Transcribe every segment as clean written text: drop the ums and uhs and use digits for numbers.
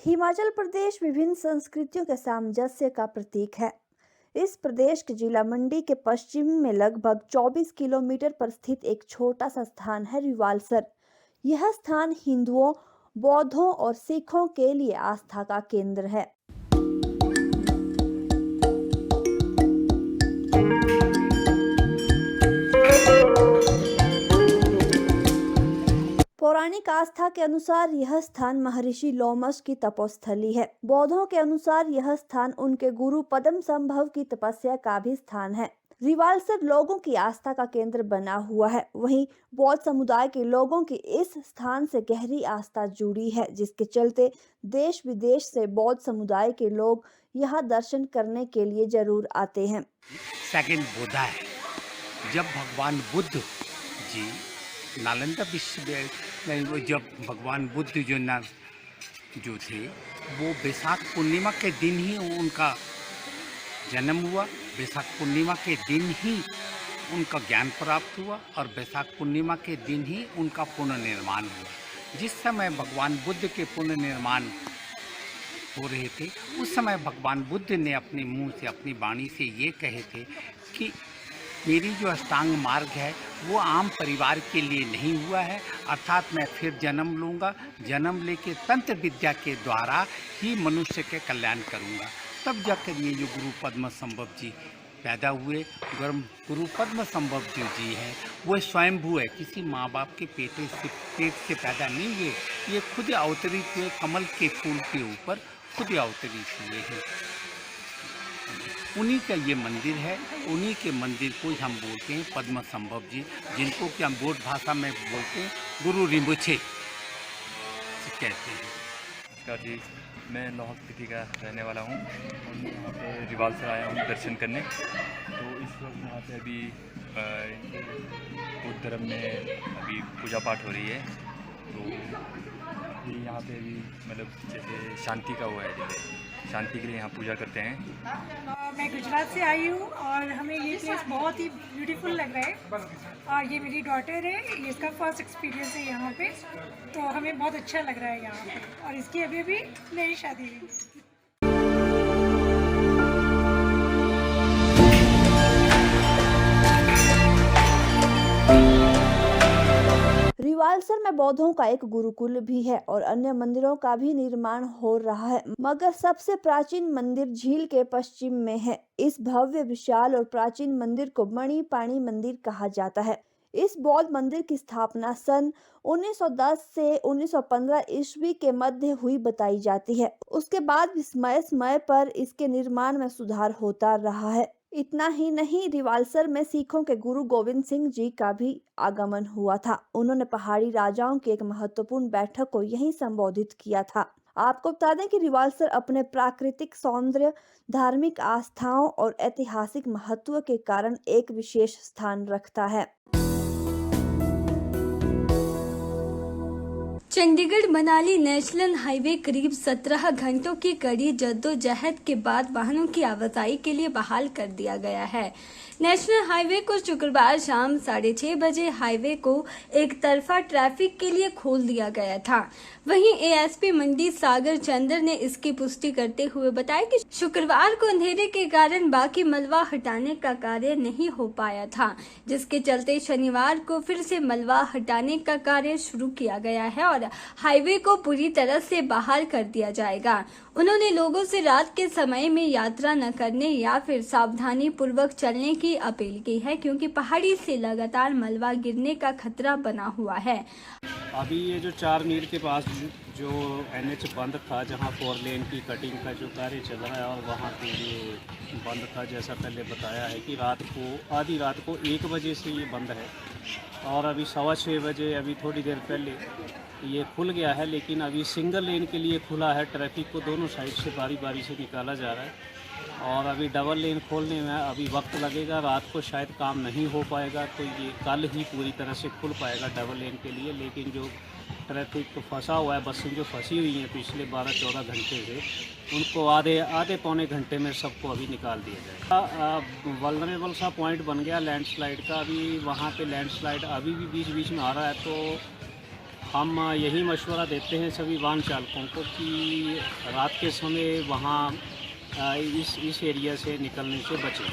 हिमाचल प्रदेश विभिन्न संस्कृतियों के सामंजस्य का प्रतीक है। इस प्रदेश के जिला मंडी के पश्चिम में लगभग 24 किलोमीटर पर स्थित एक छोटा सा स्थान है रिवालसर। यह स्थान हिंदुओं, बौद्धों और सिखों के लिए आस्था का केंद्र है। पौराणिक आस्था के अनुसार यह स्थान महर्षि लोमश की तपोस्थली है। बौद्धों के अनुसार यह स्थान उनके गुरु पद्म संभव की तपस्या का भी स्थान है। रिवालसर लोगों की आस्था का केंद्र बना हुआ है। वहीं बौद्ध समुदाय के लोगों की इस स्थान से गहरी आस्था जुड़ी है, जिसके चलते देश विदेश से बौद्ध समुदाय के लोग यहाँ दर्शन करने के लिए जरूर आते हैं। सेकंड बुद्धा है। जब भगवान बुद्ध जी नालंदा विश्वविद्यालय, जब भगवान बुद्ध जो थे वो बैसाख पूर्णिमा के दिन ही उनका जन्म हुआ। बैसाख पूर्णिमा के दिन ही उनका ज्ञान प्राप्त हुआ और बैसाख पूर्णिमा के दिन ही उनका पुनर्निर्माण हुआ। जिस समय भगवान बुद्ध के पुनर्निर्माण हो रहे थे, उस समय भगवान बुद्ध ने अपने मुंह से, अपनी वाणी से ये कहे थे कि मेरी जो अष्टांग मार्ग है वो आम परिवार के लिए नहीं हुआ है, अर्थात मैं फिर जन्म लूँगा, जन्म लेके तंत्र विद्या के द्वारा ही मनुष्य के कल्याण करूँगा। तब जाकर ये जो गुरु पद्म संभव जी पैदा हुए। गुरु पद्म संभव जी हैं वो स्वयंभू है, किसी माँ बाप के पेट से पैदा नहीं हुए। ये खुद अवतरित हुए, कमल के फूल के ऊपर खुद अवतरित हुए हैं। उन्हीं का ये मंदिर है। उन्हीं के मंदिर को हम बोलते हैं पद्म संभव जी, जिनको कि हम बोध भाषा में बोलते हैं गुरु रिम्बुछे कहते हैं। नमस्कार जी, मैं लाहौल स्पीति का रहने वाला हूँ और यहाँ पे रिवालसर आया हूँ दर्शन करने। तो इस वक्त यहाँ पे अभी बुद्ध धर्म में अभी पूजा पाठ हो रही है। तो अभी यहाँ पे अभी मतलब जैसे शांति का हुआ है, जैसे शांति के लिए यहाँ पूजा करते हैं। मैं गुजरात से आई हूँ और हमें ये प्लेस बहुत ही ब्यूटीफुल लग रहा है। और ये मेरी डॉटर है, ये इसका फर्स्ट एक्सपीरियंस है यहाँ पे, तो हमें बहुत अच्छा लग रहा है यहाँ पे। और इसकी अभी भी नई शादी हुई। रिवालसर में बौद्धों का एक गुरुकुल भी है और अन्य मंदिरों का भी निर्माण हो रहा है, मगर सबसे प्राचीन मंदिर झील के पश्चिम में है। इस भव्य, विशाल और प्राचीन मंदिर को मणिपाणी मंदिर कहा जाता है। इस बौद्ध मंदिर की स्थापना सन 1910 से 1915 ईस्वी के मध्य हुई बताई जाती है। उसके बाद समय पर इसके निर्माण में सुधार होता रहा है। इतना ही नहीं, रिवालसर में सिखों के गुरु गोविंद सिंह जी का भी आगमन हुआ था। उन्होंने पहाड़ी राजाओं की एक महत्वपूर्ण बैठक को यहीं संबोधित किया था। आपको बता दें कि रिवालसर अपने प्राकृतिक सौंदर्य, धार्मिक आस्थाओं और ऐतिहासिक महत्व के कारण एक विशेष स्थान रखता है। चंडीगढ़ मनाली नेशनल हाईवे करीब 17 घंटों की कड़ी जद्दोजहद के बाद वाहनों की आवाजाही के लिए बहाल कर दिया गया है। नेशनल हाईवे को शुक्रवार शाम 6:30 बजे हाईवे को एक तरफा ट्रैफिक के लिए खोल दिया गया था। वहीं एएसपी मंडी सागर चंद्र ने इसकी पुष्टि करते हुए बताया कि शुक्रवार को अंधेरे के कारण बाकी मलबा हटाने का कार्य नहीं हो पाया था, जिसके चलते शनिवार को फिर से मलबा हटाने का कार्य शुरू किया गया है और हाईवे को पूरी तरह से बहाल कर दिया जाएगा। उन्होंने लोगों से रात के समय में यात्रा न करने या फिर सावधानी पूर्वक चलने की अपील की है, क्योंकि पहाड़ी से लगातार मलबा गिरने का खतरा बना हुआ है। अभी ये जो 4 मील के पास जो एनएच बंद था, जहां 4 लेन की कटिंग का जो कार्य चल रहा है और वहां के लिए बंद था, जैसा पहले बताया है कि आधी रात को 1 बजे से ये बंद है और अभी 6:15 बजे, अभी थोड़ी देर पहले ये खुल गया है। लेकिन अभी सिंगल लेन के लिए खुला है। ट्रैफिक को दोनों साइड से बारी बारी से निकाला जा रहा है और अभी डबल लेन खोलने में अभी वक्त लगेगा। रात को शायद काम नहीं हो पाएगा, तो ये कल ही पूरी तरह से खुल पाएगा डबल लेन के लिए। लेकिन जो ट्रैफिक तो फंसा हुआ है, बसें जो फंसी हुई हैं पिछले 12-14 घंटे से, उनको आधे पौने घंटे में सबको अभी निकाल दिया जाएगा। वल्नरेबल सा पॉइंट बन गया लैंडस्लाइड का। अभी वहाँ पे लैंडस्लाइड अभी भी बीच बीच में आ रहा है, तो हम यही मशवरा देते हैं सभी वाहन चालकों को कि रात के समय वहाँ इस एरिया से निकलने से बचें।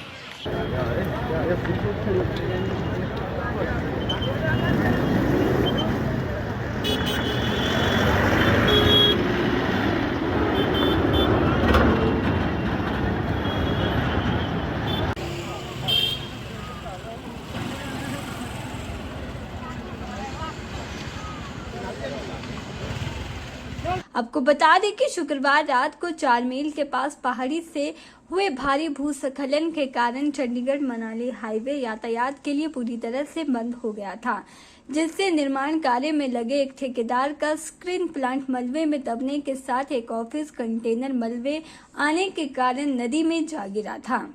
आपको बता दें कि शुक्रवार रात को 4 मील के पास पहाड़ी से हुए भारी भूस्खलन के कारण चंडीगढ़ मनाली हाईवे यातायात के लिए पूरी तरह से बंद हो गया था, जिससे निर्माण कार्य में लगे एक ठेकेदार का स्क्रीन प्लांट मलबे में दबने के साथ एक ऑफिस कंटेनर मलबे आने के कारण नदी में जा गिरा था।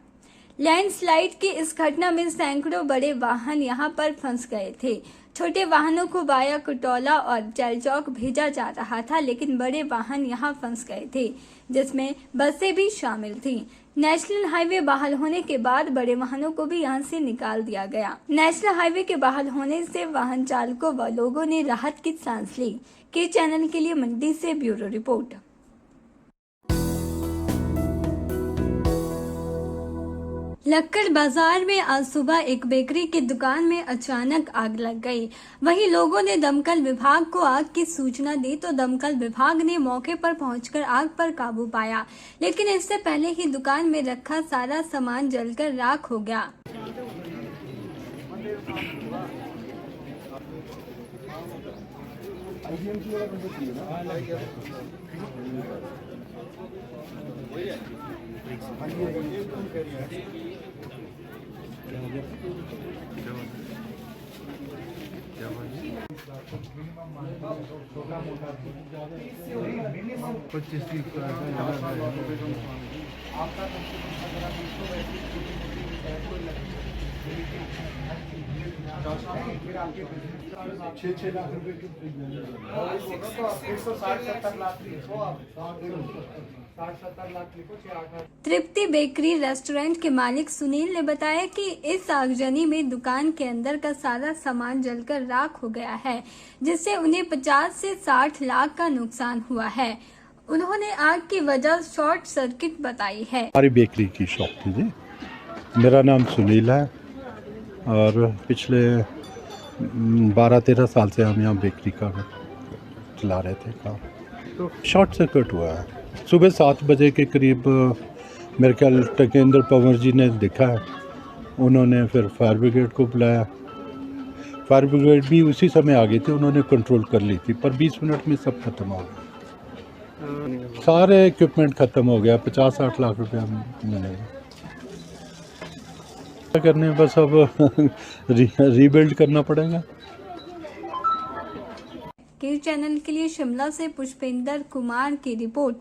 लैंडस्लाइड की इस घटना में सैकड़ों बड़े वाहन यहां पर फंस गए थे। छोटे वाहनों को वाया कुटौला और जलचौक भेजा जा रहा था, लेकिन बड़े वाहन यहां फंस गए थे, जिसमें बसें भी शामिल थीं। नेशनल हाईवे बहाल होने के बाद बड़े वाहनों को भी यहां से निकाल दिया गया। नेशनल हाईवे के बहाल होने से वाहन चालकों व लोगों ने राहत की सांस ली। के चैनल के लिए मंडी से ब्यूरो रिपोर्ट। लक्कड़ बाजार में आज सुबह एक बेकरी की दुकान में अचानक आग लग गई। वहीं लोगों ने दमकल विभाग को आग की सूचना दी तो दमकल विभाग ने मौके पर पहुंचकर आग पर काबू पाया, लेकिन इससे पहले ही दुकान में रखा सारा सामान जलकर राख हो गया। तृप्ति बेकरी रेस्टोरेंट के मालिक सुनील ने बताया कि इस आगजनी में दुकान के अंदर का सारा सामान जलकर राख हो गया है, जिससे उन्हें 50 से 60 लाख का नुकसान हुआ है। उन्होंने आग की वजह शॉर्ट सर्किट बताई है। हमारी बेकरी की शॉप थी जी। मेरा नाम सुनील है और पिछले 12-13 साल से हम यहाँ बेकरी का चला रहे थे काम। तो शॉर्ट सर्किट हुआ है। सुबह 7 बजे के करीब मेरे ख्याल टकेंद्र पंवर जी ने देखा है, उन्होंने फिर फायर ब्रिगेड को बुलाया। फायर ब्रिगेड भी उसी समय आ गई थी, उन्होंने कंट्रोल कर ली थी, पर 20 मिनट में सब खत्म हो गया। सारे इक्विपमेंट ख़त्म हो गया। 50-60 लाख रुपये मिलेगा। क्या करने, बस अब रीबिल्ड करना पड़ेगा। के चैनल के लिए शिमला से पुष्पेंद्र कुमार की रिपोर्ट।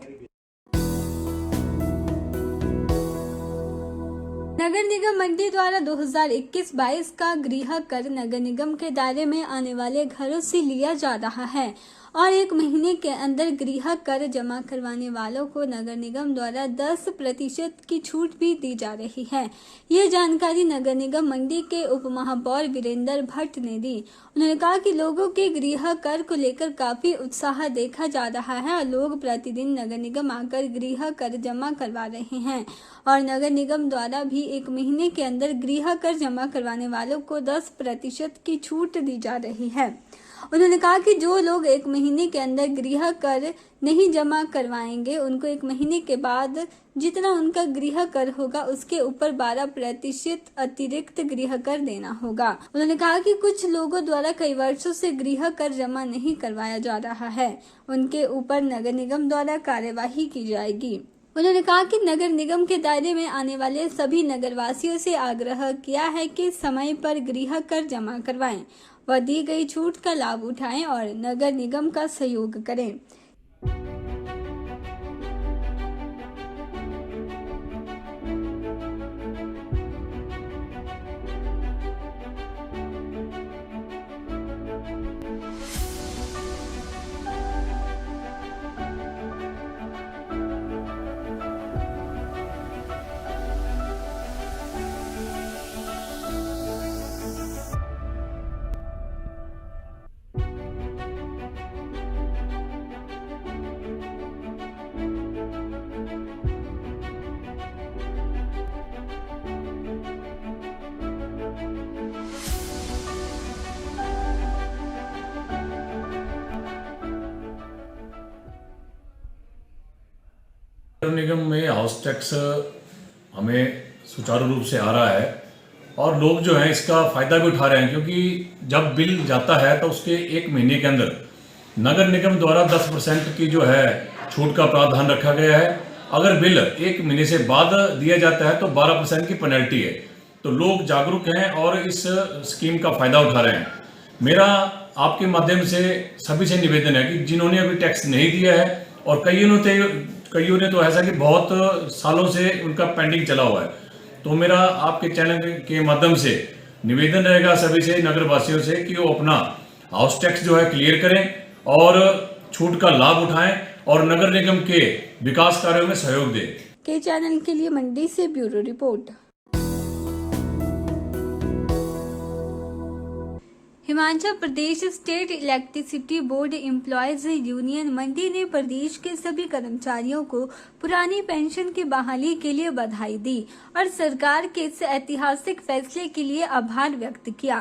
नगर निगम मंडी द्वारा 2021-22 का गृह कर नगर निगम के दायरे में आने वाले घरों से लिया जा रहा है और 1 महीने के अंदर गृह कर जमा करवाने वालों को नगर निगम द्वारा 10% की छूट भी दी जा रही है। ये जानकारी नगर निगम मंडी के उप महापौर वीरेंद्र भट्ट ने दी। उन्होंने कहा कि लोगों के गृह कर को लेकर काफी उत्साह देखा जा रहा है और लोग प्रतिदिन नगर निगम आकर गृह कर जमा करवा रहे हैं और नगर निगम द्वारा भी 1 महीने के अंदर गृह कर जमा करवाने वालों को 10% की छूट दी जा रही है। उन्होंने कहा कि जो लोग 1 महीने के अंदर गृह कर नहीं जमा करवाएंगे, उनको 1 महीने के बाद जितना उनका गृह कर होगा उसके ऊपर 12% अतिरिक्त गृह कर देना होगा। उन्होंने कहा कि कुछ लोगों द्वारा कई वर्षों से गृह कर जमा नहीं करवाया जा रहा है, उनके ऊपर नगर निगम द्वारा कार्यवाही की जाएगी। उन्होंने कहा कि नगर निगम के दायरे में आने वाले सभी नगरवासियों से आग्रह किया है कि समय पर गृह कर जमा करवाएं व दी गई छूट का लाभ उठाएं और नगर निगम का सहयोग करें। नगर निगम में हाउस टैक्स हमें सुचारू रूप से आ रहा है और लोग जो हैं इसका फ़ायदा भी उठा रहे हैं, क्योंकि जब बिल जाता है तो उसके 1 महीने के अंदर नगर निगम द्वारा 10% की जो है छूट का प्रावधान रखा गया है। अगर बिल 1 महीने से बाद दिया जाता है तो 12% की पेनल्टी है। तो लोग जागरूक हैं और इस स्कीम का फ़ायदा उठा रहे हैं। मेरा आपके माध्यम से सभी से निवेदन है कि जिन्होंने अभी टैक्स नहीं दिया है और कईयों ने तो ऐसा कि बहुत सालों से उनका पेंडिंग चला हुआ है, तो मेरा आपके चैनल के माध्यम से निवेदन रहेगा सभी से, नगर वासियों से, कि वो अपना हाउस टैक्स जो है क्लियर करें और छूट का लाभ उठाएं और नगर निगम के विकास कार्यों में सहयोग दें। के चैनल के लिए मंडी से bureau report. Himachal Pradesh state electricity board employees union Mandi ने प्रदेश के सभी कर्मचारियों को पुरानी पेंशन की बहाली के लिए बधाई दी और सरकार के इस ऐतिहासिक फैसले के लिए आभार व्यक्त किया।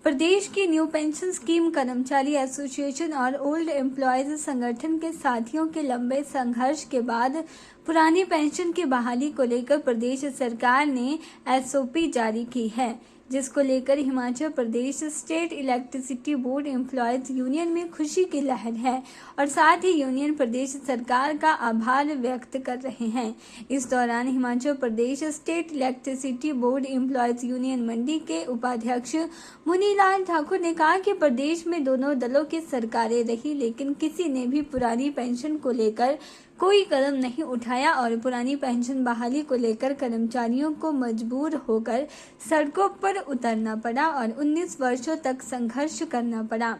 प्रदेश की न्यू पेंशन स्कीम कर्मचारी एसोसिएशन और ओल्ड एम्प्लॉयज संगठन के साथियों के लंबे संघर्ष के बाद पुरानी पेंशन की बहाली को लेकर प्रदेश सरकार ने एसओपी जारी की है, जिसको लेकर Himachal Pradesh state electricity board employees union में खुशी की लहर है और साथ ही यूनियन प्रदेश सरकार का आभार व्यक्त कर रहे हैं। इस दौरान Himachal Pradesh state electricity board employees union Mandi के उपाध्यक्ष मुनीलाल ठाकुर ने कहा कि प्रदेश में दोनों दलों की सरकारें रही, लेकिन किसी ने भी पुरानी पेंशन को लेकर कोई कदम नहीं उठाया और पुरानी पेंशन बहाली को लेकर कर्मचारियों को मजबूर होकर सड़कों पर उतरना पड़ा और 19 वर्षों तक संघर्ष करना पड़ा।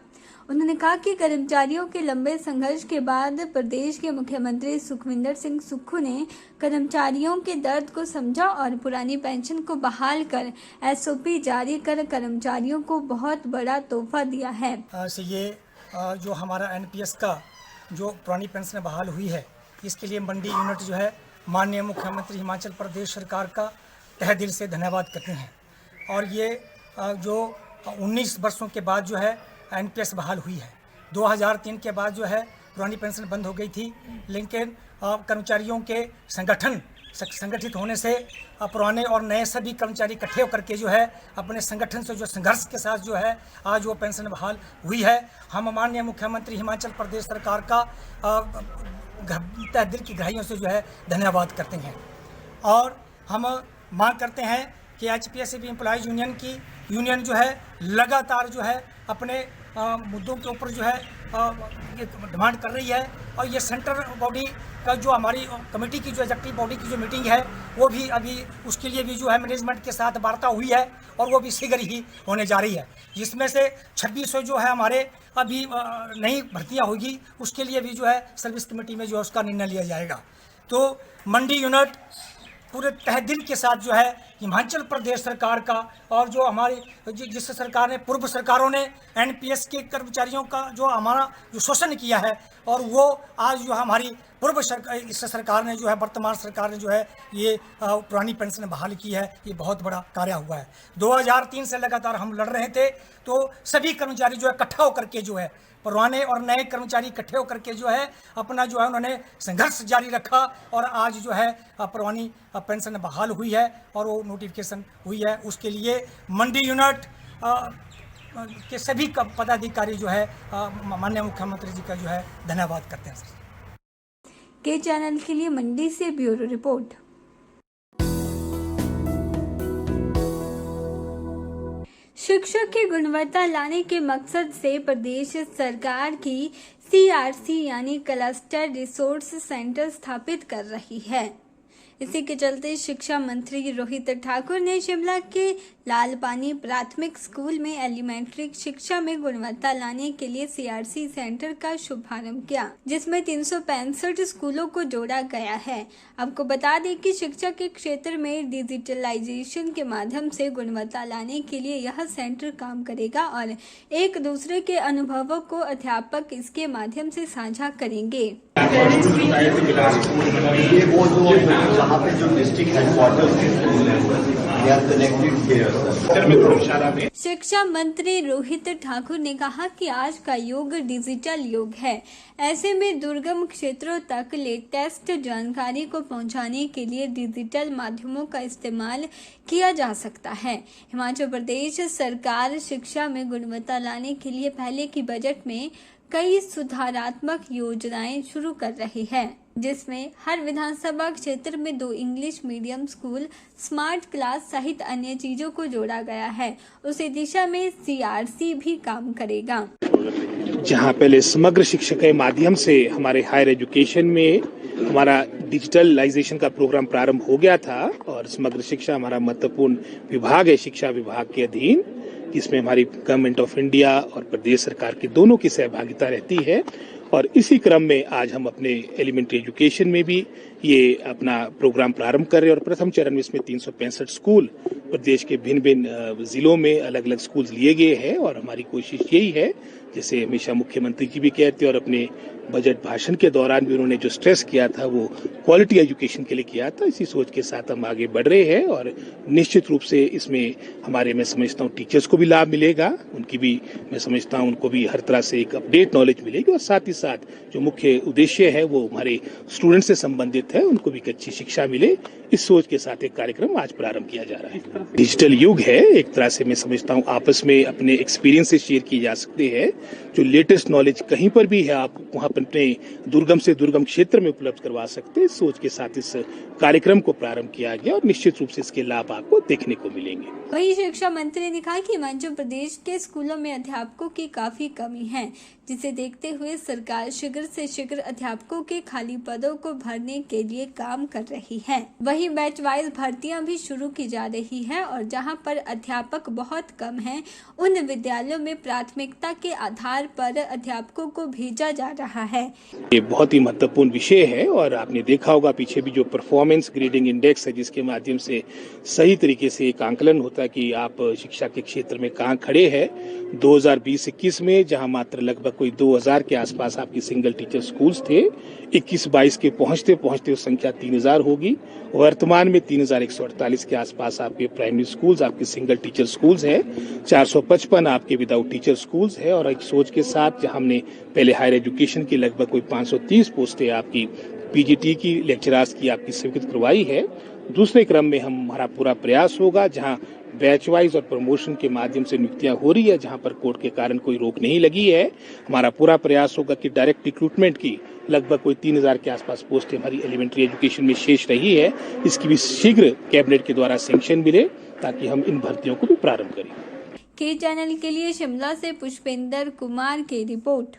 उन्होंने कहा कि कर्मचारियों के लंबे संघर्ष के बाद प्रदेश के मुख्यमंत्री सुखविंदर सिंह सुक्खू ने कर्मचारियों के दर्द को समझा और पुरानी पेंशन को बहाल कर एसओपी जारी कर कर्मचारियों को बहुत बड़ा तोहफा दिया है। ये जो हमारा एनपीएस का जो पुरानी पेंशन बहाल हुई है, इसके लिए मंडी यूनिट जो है माननीय मुख्यमंत्री हिमाचल प्रदेश सरकार का तहे दिल से धन्यवाद करते हैं। और ये जो 19 वर्षों के बाद जो है एनपीएस बहाल हुई है। 2003 के बाद जो है पुरानी पेंशन बंद हो गई थी, लेकिन कर्मचारियों के संगठित होने से पुराने और नए सभी कर्मचारी इकट्ठे होकर के जो है अपने संगठन से जो संघर्ष के साथ जो है आज वो पेंशन बहाल हुई है। हम माननीय मुख्यमंत्री हिमाचल प्रदेश सरकार का तहे दिल की गहराइयों से जो है धन्यवाद करते हैं और हम मांग करते हैं कि एचपीएससी एम्प्लॉयज यूनियन जो है लगातार जो है अपने मुद्दों के ऊपर जो है डिमांड कर रही है और ये सेंट्रल बॉडी का जो हमारी कमेटी की जो एग्जीक्यूटिव बॉडी की जो मीटिंग है वो भी अभी उसके लिए भी जो है मैनेजमेंट के साथ वार्ता हुई है और वो भी शीघ्र ही होने जा रही है, जिसमें से 2600 जो है हमारे अभी नई भर्तियां होगी, उसके लिए भी जो है सर्विस कमेटी में जो है उसका निर्णय लिया जाएगा। तो मंडी यूनिट पूरे तहे दिल के साथ जो है हिमाचल प्रदेश सरकार का और जो हमारी जिस सरकार ने पूर्व सरकारों ने एनपीएस के कर्मचारियों का जो हमारा जो शोषण किया है और वो आज जो हमारी पूर्व सरकार ने जो है वर्तमान सरकार ने जो है ये पुरानी पेंशन बहाल की है, ये बहुत बड़ा कार्य हुआ है। 2003 से लगातार हम लड़ रहे थे, तो सभी कर्मचारी जो है इकट्ठा होकर के जो है पुराने और नए कर्मचारी इकट्ठे होकर के जो है अपना जो है उन्होंने संघर्ष जारी रखा और आज जो है पुरानी पेंशन बहाल हुई है और वो नोटिफिकेशन हुई है। उसके लिए मंडी यूनिट के सभी पदाधिकारी जो है माननीय मुख्यमंत्री जी का जो है धन्यवाद करते हैं। के चैनल के लिए मंडी से ब्यूरो रिपोर्ट। शिक्षा की गुणवत्ता लाने के मकसद से प्रदेश सरकार की सीआरसी यानी क्लस्टर रिसोर्स सेंटर स्थापित कर रही है। इसी के चलते शिक्षा मंत्री रोहित ठाकुर ने शिमला के लालपानी प्राथमिक स्कूल में एलिमेंट्री शिक्षा में गुणवत्ता लाने के लिए सीआरसी सेंटर का शुभारंभ किया, जिसमें 365 स्कूलों को जोड़ा गया है। आपको बता दें कि शिक्षा के क्षेत्र में डिजिटलाइजेशन के माध्यम से गुणवत्ता लाने के लिए यह सेंटर काम करेगा और एक दूसरे के अनुभवों को अध्यापक इसके माध्यम से साझा करेंगे। ये वो जो जहाँ पे जो डिस्ट्रिक्ट हेडक्वार्टर्स के स्कूल हैं they are connected here. शिक्षा मंत्री रोहित ठाकुर ने कहा कि आज का युग डिजिटल युग है। ऐसे में दुर्गम क्षेत्रों तक लेटेस्ट जानकारी को पहुंचाने के लिए डिजिटल माध्यमों का इस्तेमाल किया जा सकता है। हिमाचल प्रदेश सरकार शिक्षा में गुणवत्ता लाने के लिए पहले की बजट में कई सुधारात्मक योजनाएं शुरू कर रही है, जिसमें हर विधानसभा क्षेत्र में 2 English medium school, smart class सहित अन्य चीजों को जोड़ा गया है। उसी दिशा में CRC भी काम करेगा। जहां पहले समग्र शिक्षा के माध्यम से हमारे हायर एजुकेशन में हमारा डिजिटलाइजेशन का प्रोग्राम प्रारंभ हो गया था और समग्र शिक्षा हमारा महत्वपूर्ण विभाग है शिक्षा विभाग के अधीन, जिसमें हमारी गवर्नमेंट ऑफ इंडिया और प्रदेश सरकार की दोनों की सहभागिता रहती है। और इसी क्रम में आज हम अपने एलिमेंट्री एजुकेशन में भी ये अपना प्रोग्राम प्रारंभ कर रहे हैं और प्रथम चरण में इसमें 365 स्कूल प्रदेश के भिन्न भिन्न जिलों में अलग अलग स्कूल लिए गए हैं। और हमारी कोशिश यही है, जैसे हमेशा मुख्यमंत्री जी भी कहते हैं और अपने बजट भाषण के दौरान भी उन्होंने जो स्ट्रेस किया था वो क्वालिटी एजुकेशन के लिए किया था। इसी सोच के साथ हम आगे बढ़ रहे हैं और निश्चित रूप से इसमें हमारे, मैं समझता हूँ, टीचर्स को भी लाभ मिलेगा, उनकी भी मैं समझता हूँ उनको भी हर तरह से एक अपडेट नॉलेज मिलेगी और साथ ही साथ जो मुख्य उद्देश्य है वो हमारे स्टूडेंट से संबंधित है, उनको भी एक अच्छी शिक्षा मिले। इस सोच के साथ एक कार्यक्रम आज प्रारंभ किया जा रहा है। डिजिटल युग है, एक तरह से मैं समझता हूँ आपस में अपने एक्सपीरियंसेस शेयर किए जा सकते हैं। जो लेटेस्ट नॉलेज कहीं पर भी है आप वहाँ पर अपने दुर्गम से दुर्गम क्षेत्र में उपलब्ध करवा सकते हैं। इस सोच के साथ इस कार्यक्रम को प्रारंभ किया गया और निश्चित रूप से इसके लाभ आपको देखने को मिलेंगे। वहीं शिक्षा मंत्री ने कहा कि हिमाचल प्रदेश के स्कूलों में अध्यापकों की काफी कमी है, जिसे देखते हुए सरकार शीघ्र से शीघ्र अध्यापकों के खाली पदों को भरने के लिए काम कर रही है। वहीं बैच वाइज भर्तियां भी शुरू की जा रही है और जहां पर अध्यापक बहुत कम हैं, उन विद्यालयों में प्राथमिकता के आधार पर अध्यापकों को भेजा जा रहा है। ये बहुत ही महत्वपूर्ण विषय है और आपने देखा होगा पीछे भी जो परफॉर्मेंस ग्रेडिंग इंडेक्स है, जिसके माध्यम से सही तरीके से एक आंकलन होता है कि आप शिक्षा के क्षेत्र में कहाँ खड़े हैं। 2020-21 में जहां मात्र लगभग कोई 2000 के आसपास आपकी सिंगल टीचर स्कूल्स थे, 21-22 के पहुंचते पहुंचते संख्या 3000 होगी। वर्तमान में 3148 के आसपास आपके प्राइमरी स्कूल्स, आपके सिंगल टीचर स्कूल्स है, 455 आपके विदाउट टीचर स्कूल्स है। और एक सोच के साथ जहां हमने पहले हायर एजुकेशन की लगभग कोई 530 पोस्टें आपकी PGT की लेक्चरर्स की आपकी स्वीकृत करवाई है। दूसरे क्रम में हमारा पूरा प्रयास होगा जहां बैच वाइज और प्रमोशन के माध्यम से नियुक्तियां हो रही है, जहां पर कोर्ट के कारण कोई रोक नहीं लगी है। हमारा पूरा प्रयास होगा कि डायरेक्ट रिक्रूटमेंट की लगभग कोई 3000 के आसपास पोस्टें हमारी एलिमेंट्री एजुकेशन में शेष रही है, इसकी भी शीघ्र कैबिनेट के द्वारा सैंक्शन मिले ताकि हम इन भर्तियों को भी प्रारंभ करें। के चैनल के लिए शिमला से पुष्पेंद्र कुमार की रिपोर्ट।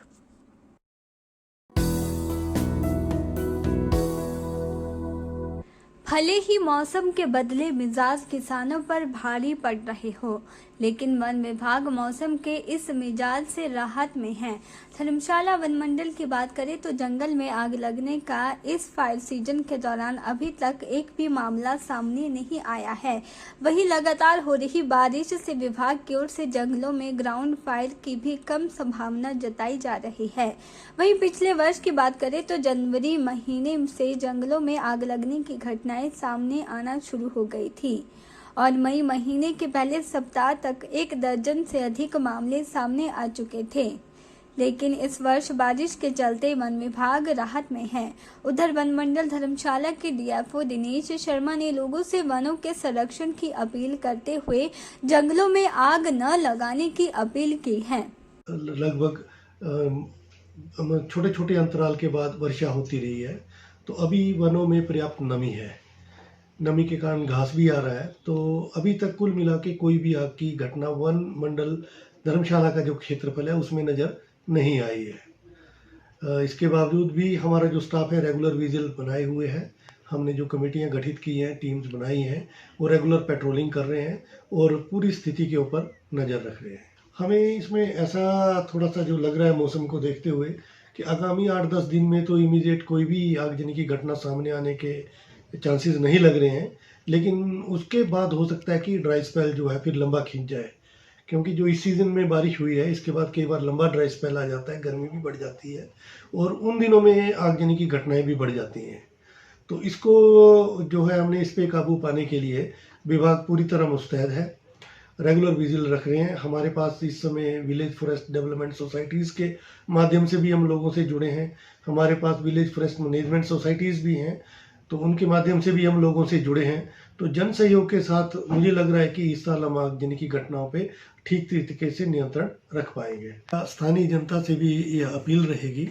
भले ही मौसम के बदले मिजाज किसानों पर भारी पड़ रहे हो, लेकिन वन विभाग मौसम के इस मिजाज से राहत में है। धर्मशाला वन मंडल की बात करें तो जंगल में आग लगने का इस फायर सीजन के दौरान अभी तक एक भी मामला सामने नहीं आया है। वहीं लगातार हो रही बारिश से विभाग की ओर से जंगलों में ग्राउंड फायर की भी कम संभावना जताई जा रही है। वहीं पिछले वर्ष की बात करें तो जनवरी महीने से जंगलों में आग लगने की घटनाएं सामने आना शुरू हो गई थी और मई महीने के पहले सप्ताह तक 1 दर्जन से अधिक मामले सामने आ चुके थे। लेकिन इस वर्ष बारिश के चलते वन विभाग राहत में है। उधर वन मंडल धर्मशाला के DFO दिनेश शर्मा ने लोगों से वनों के संरक्षण की अपील करते हुए जंगलों में आग न लगाने की अपील की है। लगभग छोटे छोटे अंतराल के बाद वर्षा होती रही है, तो अभी वनों में पर्याप्त नमी है। नमी के कारण घास भी आ रहा है, तो अभी तक कुल मिला के कोई भी आग की घटना वन मंडल धर्मशाला का जो क्षेत्रफल है उसमें नज़र नहीं आई है। इसके बावजूद भी हमारा जो स्टाफ है रेगुलर विजिल बनाए हुए हैं। हमने जो कमेटियां गठित की हैं, टीम्स बनाई हैं, वो रेगुलर पेट्रोलिंग कर रहे हैं और पूरी स्थिति के ऊपर नज़र रख रहे हैं। हमें इसमें ऐसा थोड़ा सा जो लग रहा है मौसम को देखते हुए कि आगामी 8-10 दिन में तो इमीडिएट कोई भी आगजनी की घटना सामने आने के चांसेस नहीं लग रहे हैं, लेकिन उसके बाद हो सकता है कि ड्राई स्पेल जो है फिर लंबा खींच जाए, क्योंकि जो इस सीज़न में बारिश हुई है इसके बाद कई बार लंबा ड्राई स्पेल आ जाता है, गर्मी भी बढ़ जाती है और उन दिनों में आगजनी की घटनाएं भी बढ़ जाती हैं। तो इसको जो है हमने इस पे काबू पाने के लिए विभाग पूरी तरह मुस्तैद है, रेगुलर विजिल रख रहे हैं। हमारे पास इस समय विलेज फॉरेस्ट डेवलपमेंट सोसाइटीज़ के माध्यम से भी हम लोगों से जुड़े हैं, हमारे पास विलेज फॉरेस्ट मैनेजमेंट सोसाइटीज़ भी हैं, तो उनके माध्यम से भी हम लोगों से जुड़े हैं। तो जन सहयोग के साथ मुझे लग रहा है कि इस साल हम आगजनी की घटनाओं पे ठीक तरीके से नियंत्रण रख पाएंगे। स्थानीय जनता से भी ये अपील रहेगी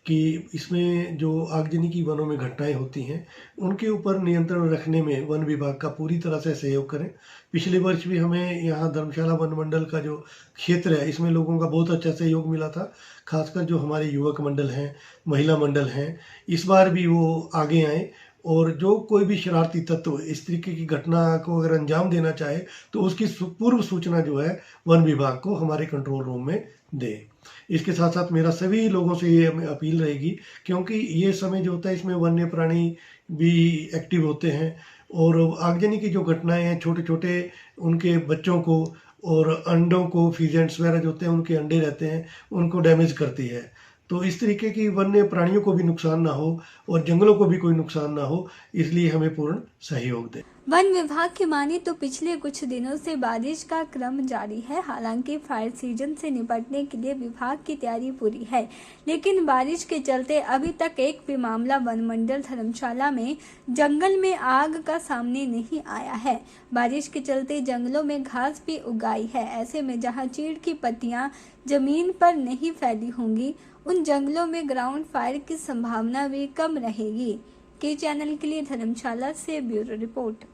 कि इसमें जो आगजनी की वनों में घटनाएं होती हैं उनके ऊपर नियंत्रण रखने में वन विभाग का पूरी तरह से सहयोग करें। पिछले वर्ष भी हमें यहाँ धर्मशाला वन मंडल का जो क्षेत्र है इसमें लोगों का बहुत अच्छा सहयोग मिला था, खासकर जो हमारे युवक मंडल हैं, महिला मंडल हैं। इस बार भी वो आगे आए और जो कोई भी शरारती तत्व इस तरीके की घटना को अगर अंजाम देना चाहे तो उसकी पूर्व सूचना जो है वन विभाग को हमारे कंट्रोल रूम में दे। इसके साथ साथ मेरा सभी लोगों से ये अपील रहेगी, क्योंकि ये समय जो होता है इसमें वन्य प्राणी भी एक्टिव होते हैं और आगजनी की जो घटनाएं हैं छोटे छोटे उनके बच्चों को और अंडों को, फीजेंट्स वगैरह जो होते हैं उनके अंडे रहते हैं उनको डैमेज करती है। तो इस तरीके की वन्य प्राणियों को भी नुकसान ना हो और जंगलों को भी कोई नुकसान ना हो, इसलिए हमें पूर्ण सहयोग दें। वन विभाग की माने तो पिछले कुछ दिनों से बारिश का क्रम जारी है। हालांकि फायर सीजन से निपटने के लिए विभाग की तैयारी पूरी है, लेकिन बारिश के चलते अभी तक एक भी मामला वन मंडल धर्मशाला में जंगल में आग का सामने नहीं आया है। बारिश के चलते जंगलों में घास भी उगाई है। ऐसे में जहां चीड़ की पत्तियां जमीन पर नहीं फैली होंगी, उन जंगलों में ग्राउंड फायर की संभावना भी कम रहेगी। के चैनल के लिए धर्मशाला से ब्यूरो रिपोर्ट।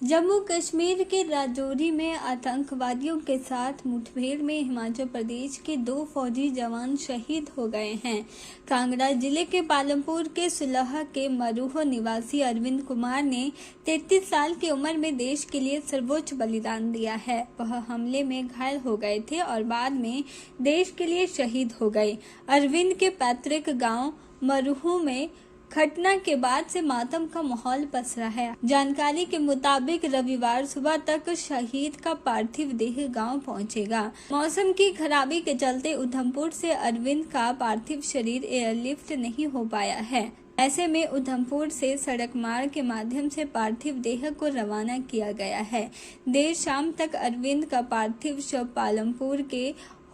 जम्मू कश्मीर के राजौरी में आतंकवादियों के साथ मुठभेड़ में हिमाचल प्रदेश के 2 फौजी जवान शहीद हो गए हैं। कांगड़ा जिले के पालमपुर के सुलह के मरूह निवासी अरविंद कुमार ने 33 साल की उम्र में देश के लिए सर्वोच्च बलिदान दिया है। वह हमले में घायल हो गए थे और बाद में देश के लिए शहीद हो गए। अरविंद के पैतृक गांव मरूह में घटना के बाद से मातम का माहौल पसरा है। जानकारी के मुताबिक रविवार सुबह तक शहीद का पार्थिव देह गांव पहुंचेगा। मौसम की खराबी के चलते उधमपुर से अरविंद का पार्थिव शरीर एयरलिफ्ट नहीं हो पाया है। ऐसे में उधमपुर से सड़क मार्ग के माध्यम से पार्थिव देह को रवाना किया गया है। देर शाम तक अरविंद का पार्थिव शव पालमपुर के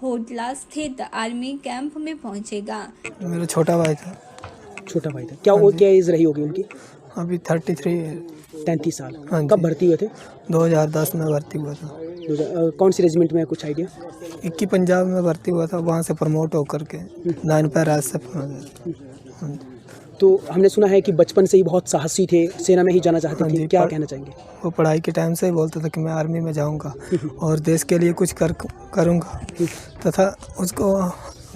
होटला स्थित आर्मी कैंप में पहुंचेगा। मेरा छोटा भाई था। क्या एज रही होगी उनकी? अभी 33 है। 33 साल। हाँ, कब भर्ती हुए थे? 2010 में भर्ती हुआ था। कौन सी रेजिमेंट में, कुछ आइडिया? 21 पंजाब में भर्ती हुआ था, वहाँ से प्रमोट होकर के 9 पैरा से। तो हमने सुना है कि बचपन से ही बहुत साहसी थे, सेना में ही जाना चाहते थे, क्या कहना चाहेंगे? वो पढ़ाई के टाइम से ही बोलता था कि मैं आर्मी में जाऊँगा और देश के लिए कुछ करूँगा, तथा उसको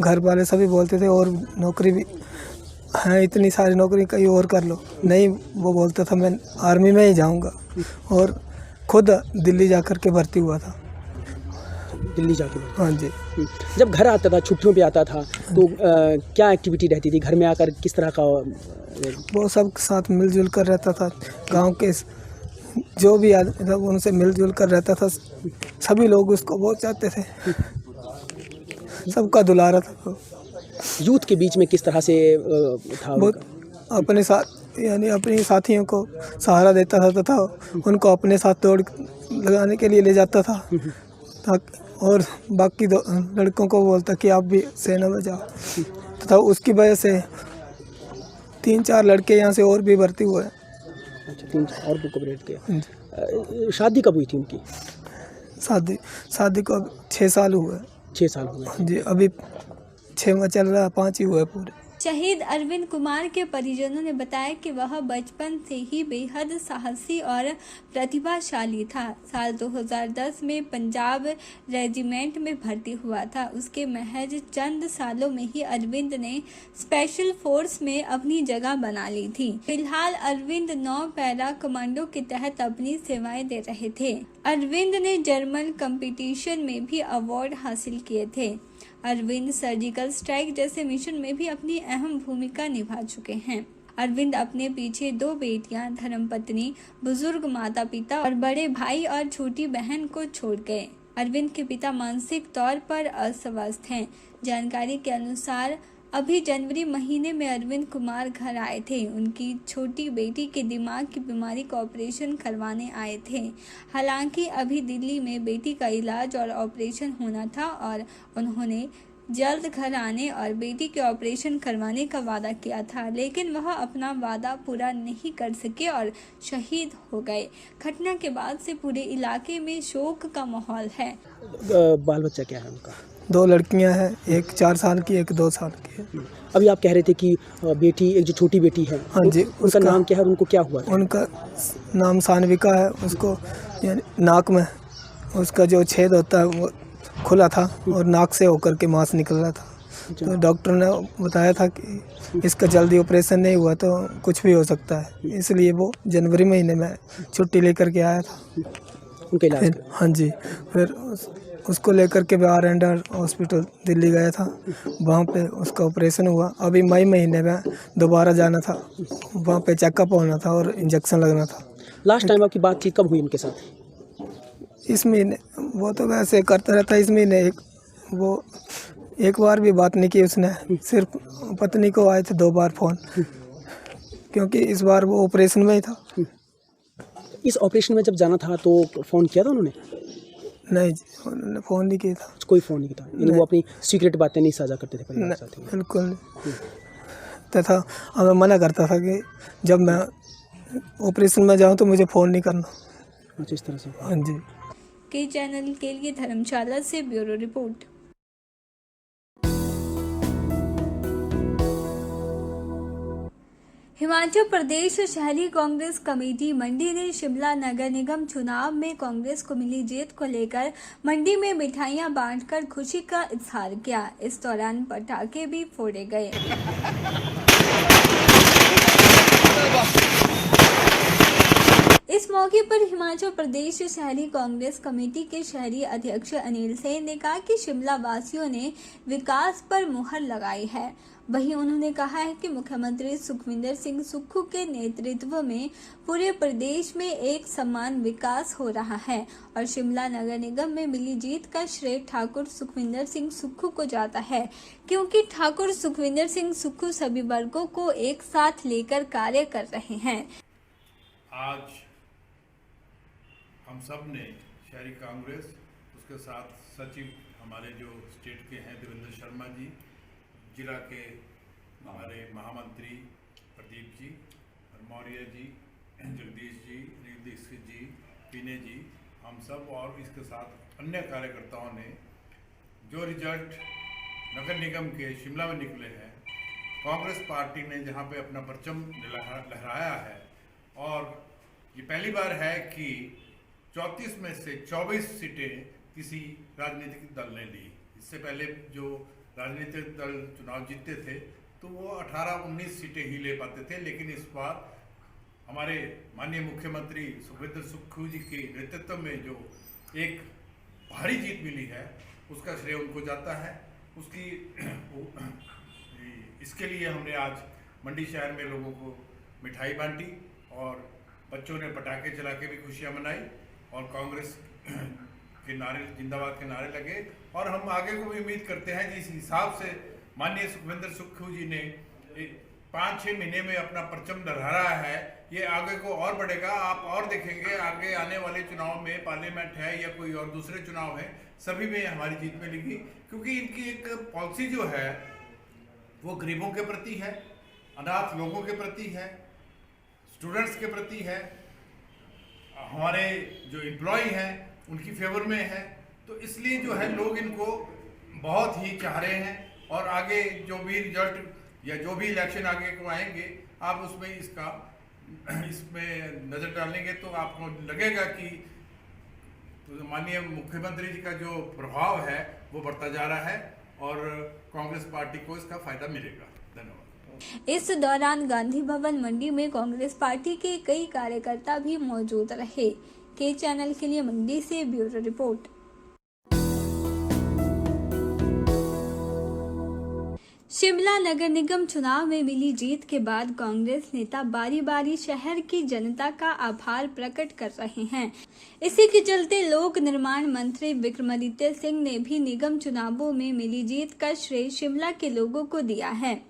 घर वाले सभी बोलते थे और नौकरी भी है, इतनी सारी नौकरी कहीं और कर लो। नहीं, वो बोलता था मैं आर्मी में ही जाऊंगा और खुद दिल्ली जाकर के भर्ती हुआ था। दिल्ली जाके? हाँ जी। जब घर आता था, छुट्टियों पे आता था, तो क्या एक्टिविटी रहती थी घर में आकर, किस तरह का? वो सब साथ मिलजुल कर रहता था। गांव के जो भी आदमी था उनसे मिलजुल कर रहता था। सभी लोग उसको बहुत चाहते थे, सबका दुलारा था। यूथ के बीच में किस तरह से था? बहुत अपने साथ, यानी अपने साथियों को सहारा देता था तथा उनको अपने साथ दौड़ लगाने के लिए ले जाता था, और बाकी लड़कों को बोलता कि आप भी सेना में जाओ। तथा उसकी वजह से 3-4 लड़के यहाँ से और भी भर्ती हुए। अच्छा, 3 और भी कवरेज किया। शादी कब हुई थी उनकी? शादी को 6 साल हुए। 6 साल हुए जी, अभी 6 में चल रहा, 5 ही हुए पूरे। शहीद अरविंद कुमार के परिजनों ने बताया कि वह बचपन से ही बेहद साहसी और प्रतिभाशाली था। साल 2010 में पंजाब रेजिमेंट में भर्ती हुआ था। उसके महज चंद सालों में ही अरविंद ने स्पेशल फोर्स में अपनी जगह बना ली थी। फिलहाल अरविंद 9 पैरा कमांडो के तहत अपनी सेवाएं दे रहे थे। अरविंद ने जर्मन कंपटीशन में भी अवार्ड हासिल किए थे। अरविंद सर्जिकल स्ट्राइक जैसे मिशन में भी अपनी अहम भूमिका निभा चुके हैं। अरविंद अपने पीछे 2 बेटियां, धर्मपत्नी, बुजुर्ग माता पिता और बड़े भाई और छोटी बहन को छोड़ गए। अरविंद के पिता मानसिक तौर पर अस्वस्थ हैं। जानकारी के अनुसार अभी जनवरी महीने में अरविंद कुमार घर आए थे। उनकी छोटी बेटी के दिमाग की बीमारी का ऑपरेशन करवाने आए थे। हालांकि अभी दिल्ली में बेटी का इलाज और ऑपरेशन होना था और उन्होंने जल्द घर आने और बेटी के ऑपरेशन करवाने का वादा किया था, लेकिन वह अपना वादा पूरा नहीं कर सके और शहीद हो गए। घटना के बाद से पूरे इलाके में शोक का माहौल है। बाल बच्चा क्या है उनका? 2 लड़कियां हैं, एक 4 साल की, एक 2 साल की है। अभी आप कह रहे थे कि बेटी, एक जो छोटी बेटी है, हाँ जी, उसका नाम क्या है और उनको क्या हुआ? उनका नाम सानविका है। उसको यानी नाक में उसका जो छेद होता है वो खुला था और नाक से होकर के मांस निकल रहा था। तो डॉक्टर ने बताया था कि इसका जल्दी ऑपरेशन नहीं हुआ तो कुछ भी हो सकता है, इसलिए वो जनवरी महीने में छुट्टी लेकर के आया था उनके इलाज। हाँ जी, फिर उसको लेकर के बाहर एंडर हॉस्पिटल दिल्ली गया था, वहाँ पे उसका ऑपरेशन हुआ। अभी मई महीने में दोबारा जाना था, वहाँ पे चेकअप होना था और इंजेक्शन लगना था। लास्ट टाइम आपकी बातचीत कब हुई उनके साथ? इस महीने। वो तो वैसे करता रहता है। इस महीने एक बार भी बात नहीं की उसने। सिर्फ पत्नी को आए थे 2 बार फ़ोन, क्योंकि इस बार वो ऑपरेशन में ही था। इस ऑपरेशन में जब जाना था तो फ़ोन किया था उन्होंने? नहीं जी, उन्होंने फ़ोन नहीं किया था। कोई फ़ोन नहीं किया था? वो अपनी सीक्रेट बातें नहीं साझा करते थे परिवार के साथ? बिल्कुल नहीं। तथा हमें मना करता था कि जब मैं ऑपरेशन में जाऊँ तो मुझे फ़ोन नहीं करना। अच्छा, इस तरह से। हाँ जी। के चैनल के लिए धर्मशाला से ब्यूरो रिपोर्ट। हिमाचल प्रदेश शहरी कांग्रेस कमेटी मंडी ने शिमला नगर निगम चुनाव में कांग्रेस को मिली जीत को लेकर मंडी में मिठाइयां बांटकर खुशी का इजहार किया। इस दौरान पटाखे भी फोड़े गए। इस मौके पर हिमाचल प्रदेश शहरी कांग्रेस कमेटी के शहरी अध्यक्ष अनिल सेन ने कहा कि शिमला वासियों ने विकास पर मुहर लगाई है। वहीं उन्होंने कहा है कि मुख्यमंत्री सुखविंदर सिंह सुक्खू के नेतृत्व में पूरे प्रदेश में एक समान विकास हो रहा है और शिमला नगर निगम में मिली जीत का श्रेय ठाकुर सुखविंदर सिंह सुक्खू को जाता है, क्योंकि ठाकुर सुखविंदर सिंह सुक्खू सभी वर्गों को एक साथ लेकर कार्य कर रहे हैं। आज हम सब ने शहरी कांग्रेस, उसके साथ सचिव हमारे जो स्टेट के हैं देवेंद्र शर्मा जी, जिला के हमारे महामंत्री प्रदीप जी, मौर्य जी, जगदीश जी, अनिल दीक्षित जी, पीने जी, हम सब और इसके साथ अन्य कार्यकर्ताओं ने जो रिजल्ट नगर निगम के शिमला में निकले हैं, कांग्रेस पार्टी ने जहां पे अपना परचम लहराया है और ये पहली बार है कि 34 में से 24 सीटें किसी राजनीतिक दल ने ली। इससे पहले जो राजनीतिक दल चुनाव जीतते थे तो वो 18-19 सीटें ही ले पाते थे, लेकिन इस बार हमारे माननीय मुख्यमंत्री सुखविंदर सुक्खू जी के नेतृत्व में जो एक भारी जीत मिली है उसका श्रेय उनको जाता है। इसके लिए हमने आज मंडी शहर में लोगों को मिठाई बांटी और बच्चों ने पटाखे चला के भी खुशियाँ मनाई और कांग्रेस के नारे, जिंदाबाद के नारे लगे। और हम आगे को भी उम्मीद करते हैं जिस हिसाब से माननीय सुखविंदर सुक्खू जी ने 5-6 महीने में अपना परचम लहराया है, ये आगे को और बढ़ेगा। आप और देखेंगे आगे आने वाले चुनाव में, पार्लियामेंट है या कोई और दूसरे चुनाव है, सभी में हमारी जीत मिलेगी, क्योंकि इनकी एक पॉलिसी जो है वो गरीबों के प्रति है, अनाथ लोगों के प्रति है, स्टूडेंट्स के प्रति है, हमारे जो एम्प्लॉय हैं उनकी फेवर में है। तो इसलिए जो है लोग इनको बहुत ही चाह रहे हैं और आगे जो भी रिजल्ट या जो भी इलेक्शन आगे को आएंगे आप उसमें इसमें नज़र डालेंगे तो आपको लगेगा कि तो माननीय मुख्यमंत्री जी का जो प्रभाव है वो बढ़ता जा रहा है और कांग्रेस पार्टी को इसका फायदा मिलेगा। धन्यवाद। इस दौरान गांधी भवन मंडी में कांग्रेस पार्टी के कई कार्यकर्ता भी मौजूद रहे। के चैनल के लिए मंडी से ब्यूरो रिपोर्ट। शिमला नगर निगम चुनाव में मिली जीत के बाद कांग्रेस नेता बारी बारी शहर की जनता का आभार प्रकट कर रहे हैं। इसी के चलते लोक निर्माण मंत्री विक्रमादित्य सिंह ने भी निगम चुनावों में मिली जीत का श्रेय शिमला के लोगों को दिया है।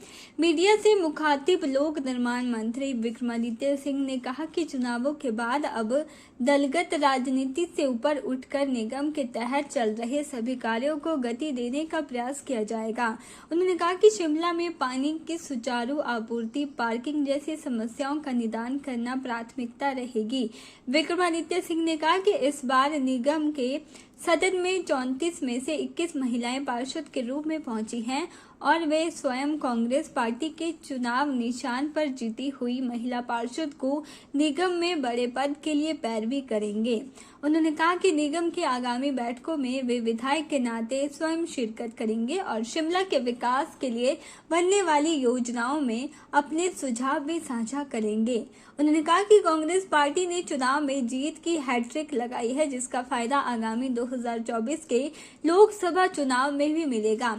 मीडिया से मुखातिब लोक निर्माण मंत्री विक्रमादित्य सिंह ने कहा कि चुनावों के बाद अब दलगत राजनीति से ऊपर उठकर निगम के तहत चल रहे सभी कार्यों को गति देने का प्रयास किया जाएगा। उन्होंने कहा कि शिमला में पानी की सुचारू आपूर्ति, पार्किंग जैसी समस्याओं का निदान करना प्राथमिकता रहेगी। विक्रमादित्य सिंह ने कहा कि इस बार निगम के सदन में 34 में से 21 महिलाएं पार्षद के रूप में पहुंची हैं और वे स्वयं कांग्रेस पार्टी के चुनाव निशान पर जीती हुई महिला पार्षद को निगम में बड़े पद के लिए पैरवी करेंगे। उन्होंने कहा कि निगम की आगामी बैठकों में वे विधायक के नाते स्वयं शिरकत करेंगे और शिमला के विकास के लिए बनने वाली योजनाओं में अपने सुझाव भी साझा करेंगे। उन्होंने कहा कि कांग्रेस पार्टी ने चुनाव में जीत की हैट्रिक लगाई है, जिसका फायदा आगामी 2024 के लोकसभा चुनाव में भी मिलेगा।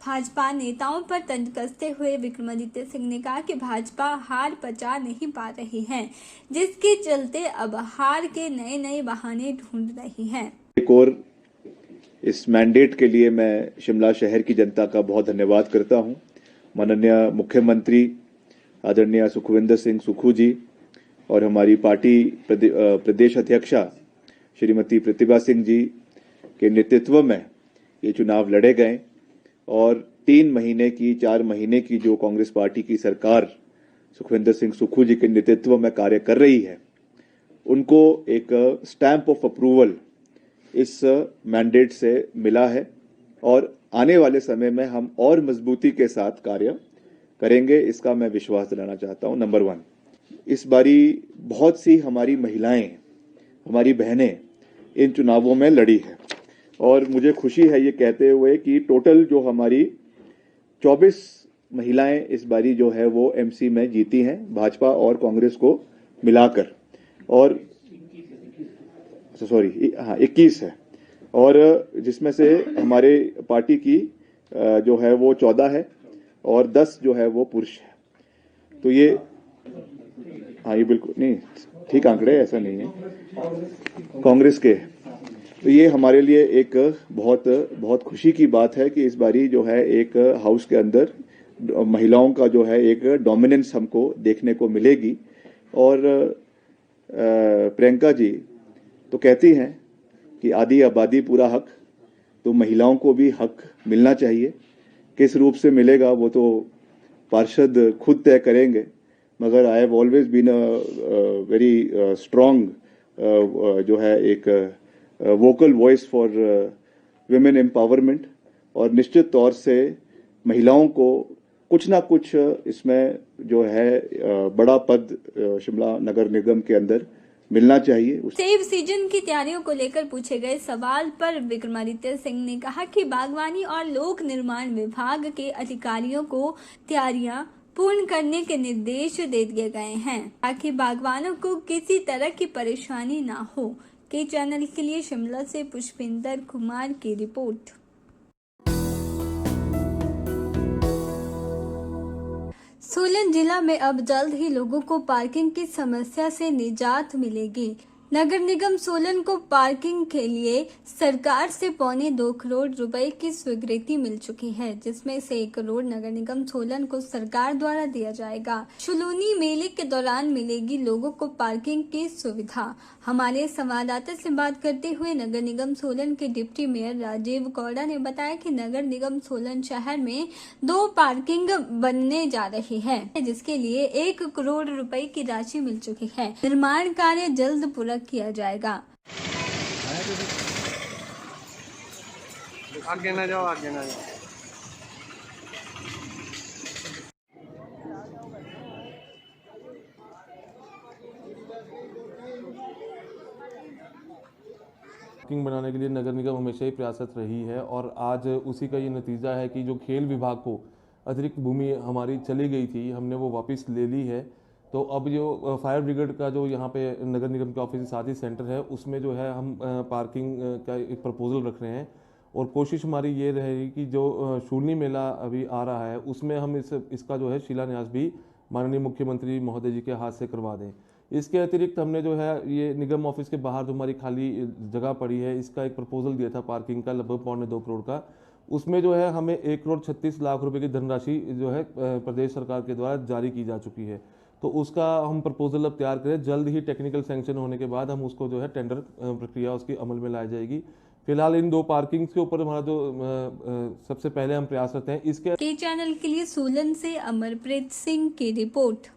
भाजपा नेताओं पर तंज कसते हुए विक्रमादित्य सिंह ने कहा कि भाजपा हार पचा नहीं पा रही है, जिसके चलते अब हार के नए नए बहाने ढूंढ रही है। एक और इस मैंडेट के लिए मैं शिमला शहर की जनता का बहुत धन्यवाद करता हूं। माननीय मुख्यमंत्री आदरणीय सुखविंदर सिंह सुक्खू जी और हमारी पार्टी प्रदेश अध्यक्षा श्रीमती प्रतिभा सिंह जी के नेतृत्व में ये चुनाव लड़े गए और 4 महीने की जो कांग्रेस पार्टी की सरकार सुखविंदर सिंह सुक्खू जी के नेतृत्व में कार्य कर रही है, उनको एक स्टैंप ऑफ अप्रूवल इस मैंडेट से मिला है और आने वाले समय में हम और मजबूती के साथ कार्य करेंगे, इसका मैं विश्वास दिलाना चाहता हूं। नंबर 1, इस बारी बहुत सी हमारी महिलाएं, हमारी बहनें इन चुनावों में लड़ी है और मुझे खुशी है ये कहते हुए कि टोटल जो हमारी 24 महिलाएं इस बारी जो है वो एमसी में जीती हैं, भाजपा और कांग्रेस को मिलाकर, और 21 है, और जिसमें से हमारे पार्टी की जो है वो 14 है और 10 जो है वो पुरुष है। तो ये ये बिल्कुल नहीं ठीक आंकड़े, ऐसा नहीं है कांग्रेस के। तो ये हमारे लिए एक बहुत खुशी की बात है कि इस बारी जो है एक हाउस के अंदर महिलाओं का जो है एक डोमिनेंस हमको देखने को मिलेगी। और प्रियंका जी तो कहती हैं कि आधी आबादी पूरा हक, तो महिलाओं को भी हक मिलना चाहिए। किस रूप से मिलेगा वो तो पार्षद खुद तय करेंगे, मगर I have always been very strong जो है एक vocal voice for women empowerment, और निश्चित तौर से महिलाओं को कुछ ना कुछ इसमें जो है बड़ा पद शिमला नगर निगम के अंदर मिलना चाहिए। सेब सीजन की तैयारियों को लेकर पूछे गए सवाल पर विक्रमादित्य सिंह ने कहा कि बागवानी और लोक निर्माण विभाग के अधिकारियों को तैयारियां पूर्ण करने के निर्देश दे दिए गए हैं ताकि बागवानों को किसी तरह की परेशानी ना हो। के चैनल के लिए शिमला से पुष्पिंदर कुमार की रिपोर्ट। सोलन जिला में अब जल्द ही लोगों को पार्किंग की समस्या से निजात मिलेगी। नगर निगम सोलन को पार्किंग के लिए सरकार से 2.25 करोड़ रुपए की स्वीकृति मिल चुकी है, जिसमें से 1 करोड़ नगर निगम सोलन को सरकार द्वारा दिया जाएगा। शुलूनी मेले के दौरान मिलेगी लोगों को पार्किंग की सुविधा। हमारे संवाददाता से बात करते हुए नगर निगम सोलन के डिप्टी मेयर राजीव कौड़ा ने बताया कि नगर निगम सोलन शहर में 2 पार्किंग बनने जा रही है, जिसके लिए 1 करोड़ रुपए की राशि मिल चुकी है। निर्माण कार्य जल्द पूरा किया जाएगा। आगे ना जाओ, आगे ना जाओ। पार्किंग बनाने के लिए नगर निगम हमेशा ही प्रयासरत रही है और आज उसी का ये नतीजा है कि जो खेल विभाग को अतिरिक्त भूमि हमारी चली गई थी, हमने वो वापस ले ली है। तो अब जो फायर ब्रिगेड का जो यहाँ पे नगर निगम के ऑफिस के साथ ही सेंटर है, उसमें जो है हम पार्किंग का एक प्रपोजल रख रहे हैं और कोशिश हमारी ये रहेगी कि जो शूलिनी मेला अभी आ रहा है उसमें हम इसका जो है शिलान्यास भी माननीय मुख्यमंत्री महोदय जी के हाथ से करवा दें। इसके अतिरिक्त हमने जो है ये निगम ऑफिस के बाहर जो हमारी खाली जगह पड़ी है इसका एक प्रपोजल दिया था पार्किंग का लगभग 2.25 करोड़ का। उसमें जो है हमें 1,36,00,000 रुपए की धनराशि जो है प्रदेश सरकार के द्वारा जारी की जा चुकी है। तो उसका हम प्रपोजल अब तैयार करें, जल्द ही टेक्निकल सैंक्शन होने के बाद हम उसको जो है टेंडर प्रक्रिया उसकी अमल में लाई जाएगी। फिलहाल इन 2 पार्किंग्स के ऊपर हमारा जो सबसे पहले हम प्रयासरत हैं। इसके के चैनल के लिए सोलन से अमरप्रीत सिंह की रिपोर्ट।